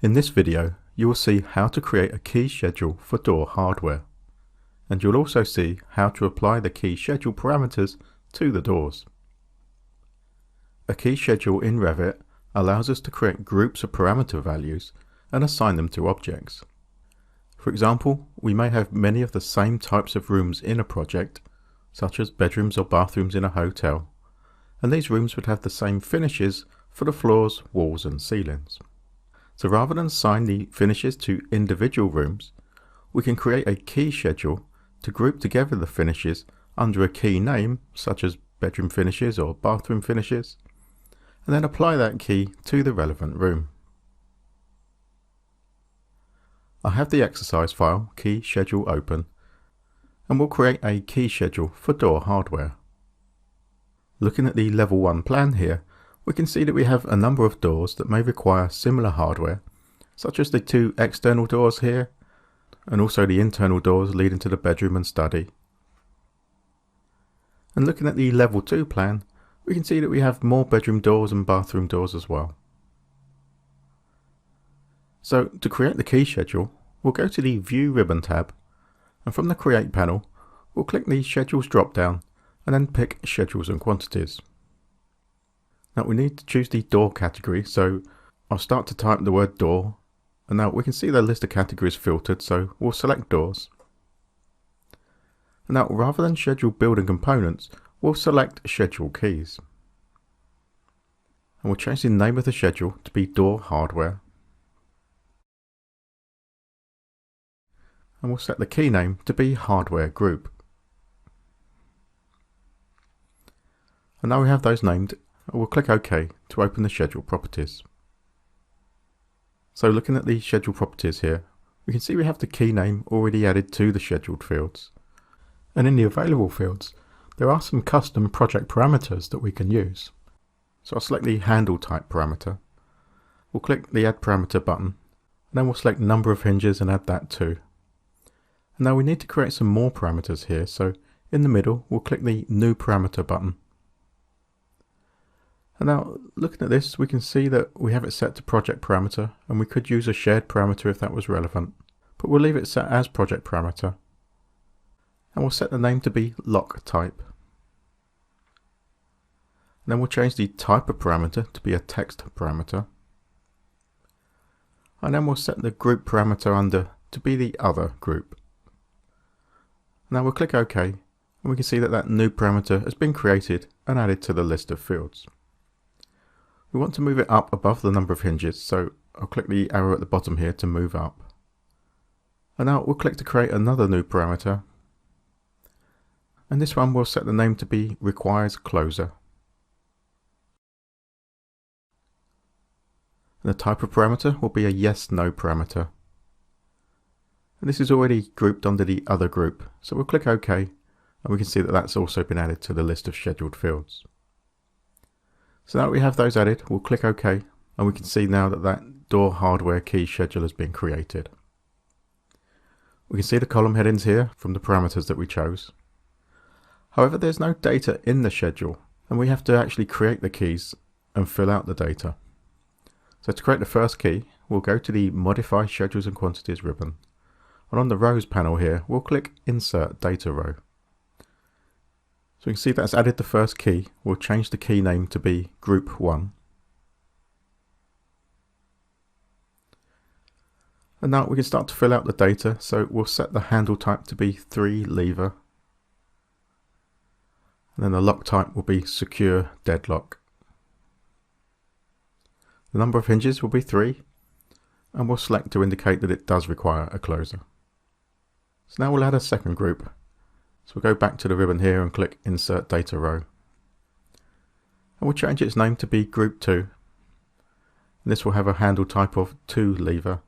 In this video, you will see how to create a key schedule for door hardware, and you'll also see how to apply the key schedule parameters to the doors. A key schedule in Revit allows us to create groups of parameter values and assign them to objects. For example, we may have many of the same types of rooms in a project, such as bedrooms or bathrooms in a hotel, and these rooms would have the same finishes for the floors, walls and ceilings. So rather than assign the finishes to individual rooms, we can create a key schedule to group together the finishes under a key name, such as bedroom finishes or bathroom finishes, and then apply that key to the relevant room. I have the exercise file key schedule open, and we'll create a key schedule for door hardware. Looking at the level 1 plan here, we can see that we have a number of doors that may require similar hardware, such as the two external doors here, and also the internal doors leading to the bedroom and study. And looking at the level 2 plan, we can see that we have more bedroom doors and bathroom doors as well. So to create the key schedule, we'll go to the View ribbon tab, and from the Create panel, we'll click the Schedules drop down and then pick Schedules and Quantities. Now we need to choose the door category, so I'll start to type the word door, and now we can see the list of categories filtered, so we'll select doors. And now rather than schedule building components, we'll select schedule keys. And we'll change the name of the schedule to be door hardware. And we'll set the key name to be hardware group. And now we have those named, we'll click OK to open the schedule properties. So looking at the schedule properties here, we can see we have the key name already added to the scheduled fields. And in the available fields, there are some custom project parameters that we can use. So I'll select the handle type parameter. We'll click the add parameter button, and then we'll select number of hinges and add that too. And now we need to create some more parameters here, so in the middle we'll click the new parameter button. And now looking at this, we can see that we have it set to project parameter, and we could use a shared parameter if that was relevant, but we'll leave it set as project parameter. And we'll set the name to be lock type. And then we'll change the type of parameter to be a text parameter. And then we'll set the group parameter under to be the other group. Now we'll click OK, and we can see that that new parameter has been created and added to the list of fields. We want to move it up above the number of hinges, so I'll click the arrow at the bottom here to move up. And now we'll click to create another new parameter. And this one we'll set the name to be requires closer. And the type of parameter will be a yes/no parameter. And this is already grouped under the other group, so we'll click OK, and we can see that that's also been added to the list of scheduled fields. So now that we have those added, we'll click OK, and we can see now that that door hardware key schedule has been created. We can see the column headings here from the parameters that we chose. However, there's no data in the schedule, and we have to actually create the keys and fill out the data. So to create the first key, we'll go to the Modify Schedules and Quantities ribbon, and on the Rows panel here, we'll click Insert Data Row. So we can see that's added the first key. We'll change the key name to be Group 1. And now we can start to fill out the data, so we'll set the handle type to be 3 lever. And then the lock type will be Secure Deadlock. The number of hinges will be 3, and we'll select to indicate that it does require a closer. So now we'll add a second group. So we'll go back to the ribbon here and click Insert Data Row. And we'll change its name to be Group 2. And this will have a handle type of 2 lever.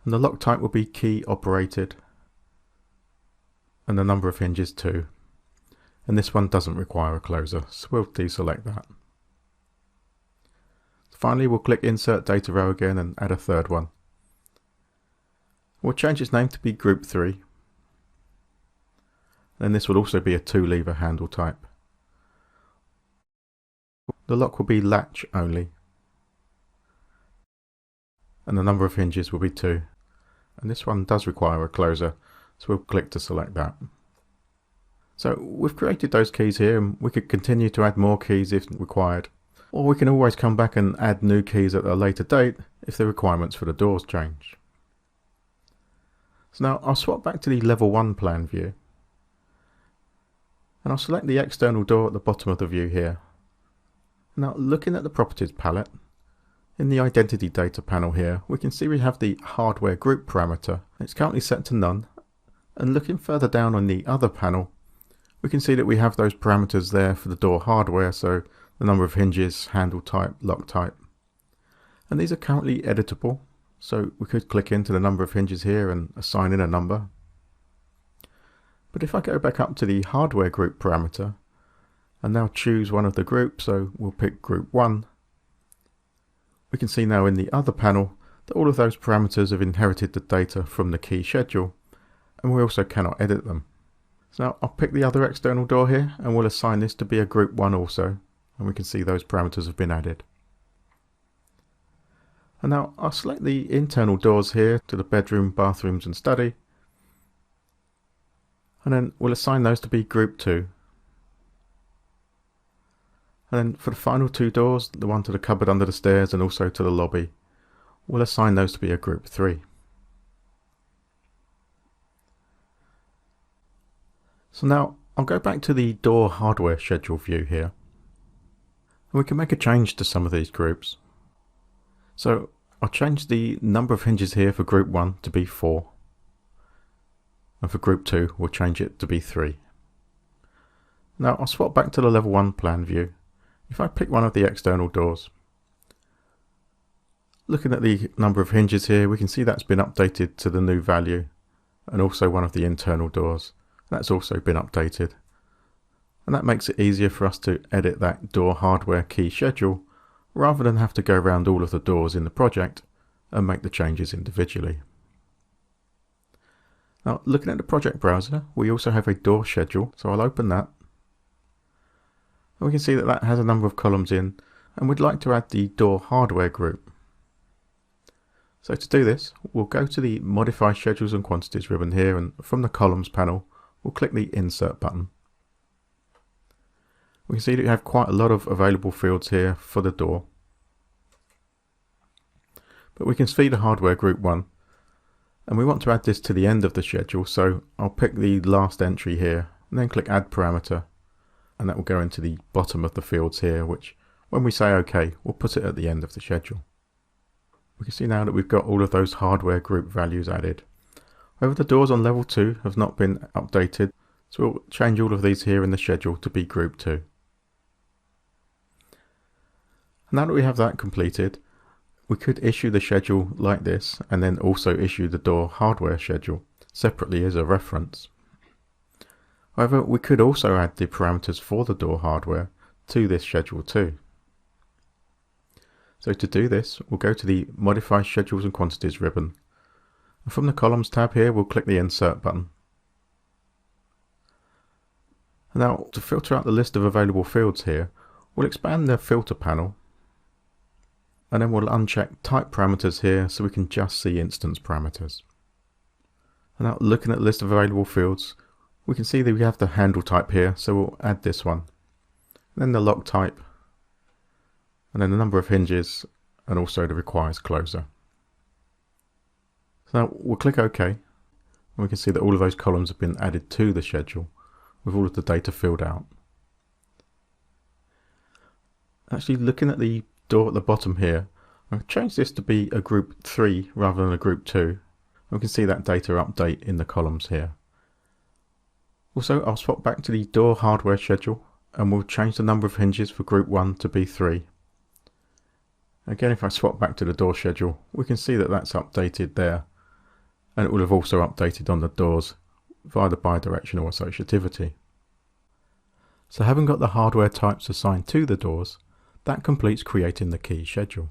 And the lock type will be Key Operated. And the number of hinges 2. And this one doesn't require a closer, so we'll deselect that. Finally, we'll click Insert Data Row again and add a third one. We'll change its name to be Group 3. Then this will also be a 2 lever handle type. The lock will be latch only. and the number of hinges will be 2. And this one does require a closer, so we'll click to select that. So we've created those keys here, and we could continue to add more keys if required. Or we can always come back and add new keys at a later date if the requirements for the doors change. So now I'll swap back to the level 1 plan view. And I'll select the external door at the bottom of the view here. Now looking at the properties palette, in the identity data panel here, we can see we have the hardware group parameter. It's currently set to none. And looking further down on the other panel, we can see that we have those parameters there for the door hardware, so the number of hinges, handle type, lock type. And these are currently editable, so we could click into the number of hinges here and assign in a number. But if I go back up to the hardware group parameter and now choose one of the groups, so we'll pick group 1, we can see now in the other panel that all of those parameters have inherited the data from the key schedule, and we also cannot edit them. So now I'll pick the other external door here and we'll assign this to be a group 1 also, and we can see those parameters have been added. And now I'll select the internal doors here to the bedroom, bathrooms and study, and then we'll assign those to be group 2. And then for the final 2 doors, the one to the cupboard under the stairs and also to the lobby, we'll assign those to be a group 3. So now I'll go back to the door hardware schedule view here. And we can make a change to some of these groups. So I'll change the number of hinges here for group 1 to be 4. And for group 2 we'll change it to be 3. Now I'll swap back to the level 1 plan view. If I pick one of the external doors, looking at the number of hinges here, we can see that's been updated to the new value, and also one of the internal doors. That's also been updated. And that makes it easier for us to edit that door hardware key schedule rather than have to go around all of the doors in the project and make the changes individually. Now looking at the project browser, we also have a door schedule, so I'll open that. And we can see that that has a number of columns in, and we'd like to add the door hardware group. So to do this, we'll go to the Modify Schedules and Quantities ribbon here, and from the Columns panel, we'll click the Insert button. We can see that we have quite a lot of available fields here for the door. But we can see the hardware group 1, and we want to add this to the end of the schedule, so I'll pick the last entry here, and then click Add Parameter. And that will go into the bottom of the fields here, which when we say OK, we'll put it at the end of the schedule. We can see now that we've got all of those hardware group values added. However, the doors on level 2 have not been updated, so we'll change all of these here in the schedule to be group 2. Now that we have that completed, we could issue the schedule like this and then also issue the door hardware schedule separately as a reference. However, we could also add the parameters for the door hardware to this schedule too. So to do this, we'll go to the Modify Schedules and Quantities ribbon. And from the Columns tab here, we'll click the Insert button. And now to filter out the list of available fields here, we'll expand the filter panel. And then we'll uncheck Type Parameters here so we can just see instance parameters. And now looking at the list of available fields, we can see that we have the handle type here, so we'll add this one. Then the lock type, and then the number of hinges, and also the requires closer. So now we'll click OK, and we can see that all of those columns have been added to the schedule, with all of the data filled out. Actually, looking at the door at the bottom here, I've changed this to be a group 3 rather than a group 2. And we can see that data update in the columns here. Also, I'll swap back to the door hardware schedule and we'll change the number of hinges for group 1 to be 3. Again, if I swap back to the door schedule, we can see that that's updated there, and it will have also updated on the doors via the bidirectional associativity. So having got the hardware types assigned to the doors, that completes creating the key schedule.